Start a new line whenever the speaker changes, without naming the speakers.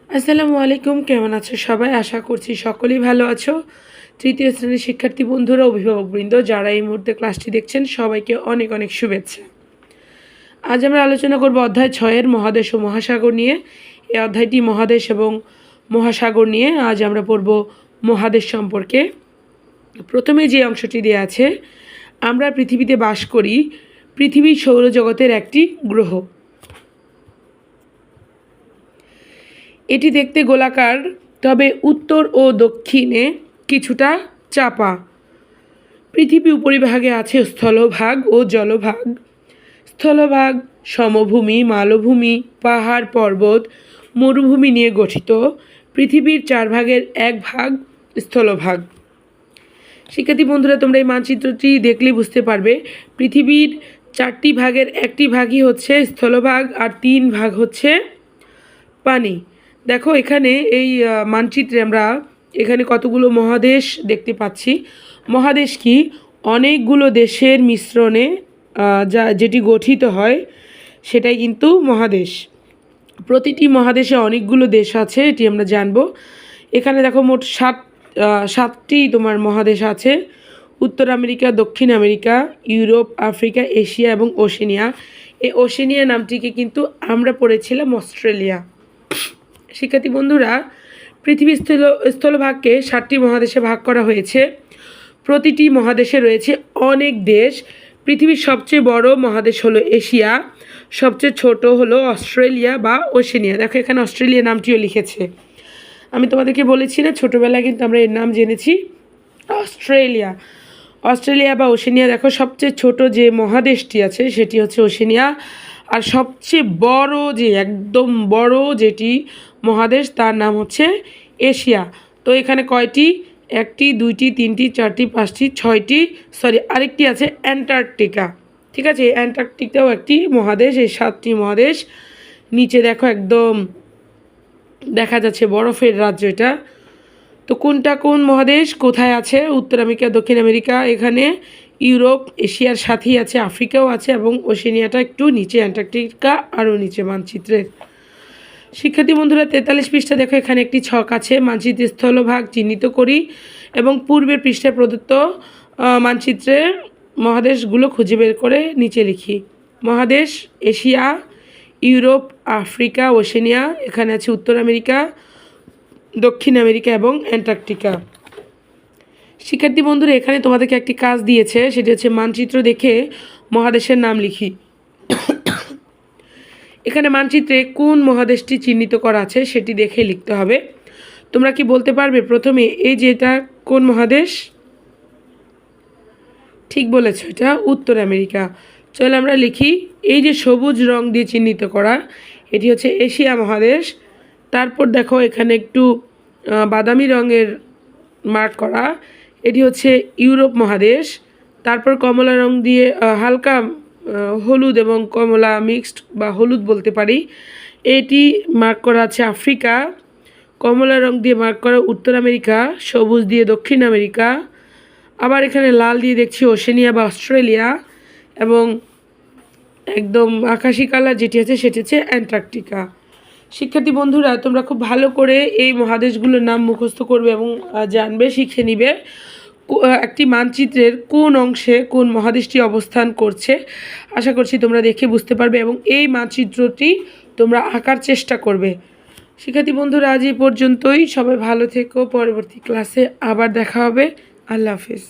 আসসালামু আলাইকুম, কেমন আছো সবাই? আশা করছি সকলেই ভালো আছো। তৃতীয় শ্রেণীর শিক্ষার্থী বন্ধুরা, অভিভাবকবৃন্দ যারা এই মুহূর্তে ক্লাসটি দেখছেন, সবাইকে অনেক অনেক শুভেচ্ছা। আজ আমরা আলোচনা করব অধ্যায় 6-এর মহাদেশ ও মহাসাগর নিয়ে। এই অধ্যায়টি মহাদেশ এবং মহাসাগর নিয়ে। আজ আমরা পড়ব মহাদেশ সম্পর্কে। প্রথমে যে অংশটি দেওয়া আছে, আমরা পৃথিবীতে বাস করি। পৃথিবী সৌরজগতের একটি গ্রহ। এটি দেখতে গোলাকার, তবে উত্তর ও দক্ষিণে কিছুটা চাপা। পৃথিবী উপরিভাগে আছে স্থলভাগ ও জলভাগ। স্থলভাগ সমভূমি, মালভূমি, পাহাড়, পর্বত, মরুভূমি নিয়ে গঠিত। পৃথিবীর 4 ভাগের 1 ভাগ স্থলভাগ। শিক্ষার্থী বন্ধুরা, তোমরা এই মানচিত্রটি দেখলেই বুঝতে পারবে পৃথিবীর 4টি ভাগের 1টি ভাগই হচ্ছে স্থলভাগ আর 3 ভাগ হচ্ছে পানি। দেখো এখানে এই মানচিত্রে আমরা এখানে কতগুলো মহাদেশ দেখতে পাচ্ছি। মহাদেশ কি? অনেকগুলো দেশের মিশ্রণে যেটি গঠিত হয় সেটাই কিন্তু মহাদেশ। প্রতিটি মহাদেশে অনেকগুলো দেশ আছে, এটি আমরা জানব। এখানে দেখো মোট সাতটি তোমার মহাদেশ আছে: উত্তর আমেরিকা, দক্ষিণ আমেরিকা, ইউরোপ, আফ্রিকা, এশিয়া এবং ওশেনিয়া। এই ওশেনিয়া নামটিকে কিন্তু আমরা পড়েছিলাম অস্ট্রেলিয়া। শিক্ষার্থী বন্ধুরা, পৃথিবীর স্থলভাগকে 7টি মহাদেশে ভাগ করা হয়েছে। প্রতিটি মহাদেশে রয়েছে অনেক দেশ। পৃথিবীর সবচেয়ে বড় মহাদেশ হলো এশিয়া, সবচেয়ে ছোট হলো অস্ট্রেলিয়া বা ওশেনিয়া। দেখো এখানে অস্ট্রেলিয়া নামটিও লিখেছে। আমি তোমাদেরকে বলেছি না, ছোটোবেলায় কিন্তু আমরা এর নাম জেনেছি অস্ট্রেলিয়া। অস্ট্রেলিয়া বা ওশেনিয়া, দেখো সবচেয়ে ছোট যে মহাদেশটি আছে সেটি হচ্ছে ওশেনিয়া। আর সবচেয়ে বড় যে একদম বড় যেটি মহাদেশ তার নাম হচ্ছে এশিয়া। তো এখানে কয়টি? 1টি, 2টি, 3টি, 4টি, 5টি, 6টি, আরেকটি আছে অ্যান্টার্কটিকা। ঠিক আছে, অ্যান্টার্কটিকাও একটি মহাদেশ। এই 7টি মহাদেশ। নিচে দেখো একদম দেখা যাচ্ছে বরফের রাজ্য এটা। তো কোনটা কোন মহাদেশ কোথায় আছে? উত্তর আমেরিকা, দক্ষিণ আমেরিকা, এখানে ইউরোপ, এশিয়ার সাথেই আছে, আফ্রিকাও আছে এবং ওশেনিয়াটা একটু নিচে, অ্যান্টার্কটিকা আরও নিচে মানচিত্রের। শিক্ষার্থী বন্ধুরা, 43 পৃষ্ঠা দেখো, এখানে একটি ছক আছে। মানচিত্রের স্থলভাগ চিহ্নিত করি এবং পূর্বের পৃষ্ঠায় প্রদত্ত মানচিত্রের মহাদেশগুলো খুঁজে বের করে নিচে লিখি। মহাদেশ: এশিয়া, ইউরোপ, আফ্রিকা, ওশেনিয়া। এখানে আছে উত্তর আমেরিকা, দক্ষিণ আমেরিকা এবং অ্যান্টার্কটিকা। শিক্ষার্থী বন্ধুরা, এখানে তোমাদেরকে একটি কাজ দিয়েছে, সেটি হচ্ছে মানচিত্র দেখে মহাদেশের নাম লিখি। এখানে মানচিত্রে কোন মহাদেশটি চিহ্নিত করা আছে সেটি দেখে লিখতে হবে। তোমরা কি বলতে পারবে প্রথমে এই যে এটা কোন মহাদেশ? ঠিক বলেছ, এটা উত্তর আমেরিকা। চলো আমরা লিখি। এই যে সবুজ রং দিয়ে চিহ্নিত করা, এটি হচ্ছে এশিয়া মহাদেশ। তারপর দেখো এখানে একটু বাদামি রঙের মার্ক করা, এটি হচ্ছে ইউরোপ মহাদেশ। তারপর কমলা রং দিয়ে হালকা হলুদ এবং কমলা মিক্সড বা হলুদ বলতে পারি, এটি মার্ক করা আছে আফ্রিকা। কমলা রং দিয়ে মার্ক করা উত্তর আমেরিকা, সবুজ দিয়ে দক্ষিণ আমেরিকা। আবার এখানে লাল দিয়ে দেখছি ওশেনিয়া বা অস্ট্রেলিয়া, এবং একদম আকাশি কালার যেটি আছে সেটি হচ্ছে অ্যান্টার্কটিকা। শিক্ষার্থী বন্ধুরা, তোমরা খুব ভালো করে এই মহাদেশগুলোর নাম মুখস্থ করবে এবং জানবে, শিখে নিবে একটি মানচিত্রের কোন অংশে কোন মহাদেশটি অবস্থান করছে। আশা করছি তোমরা দেখে বুঝতে পারবে এবং এই মানচিত্রটি তোমরা আঁকার চেষ্টা করবে। শিক্ষার্থী বন্ধুরা, আজ এই পর্যন্তই। সবাই ভালো থেকো। পরবর্তী ক্লাসে আবার দেখা হবে। আল্লাহ হাফেজ।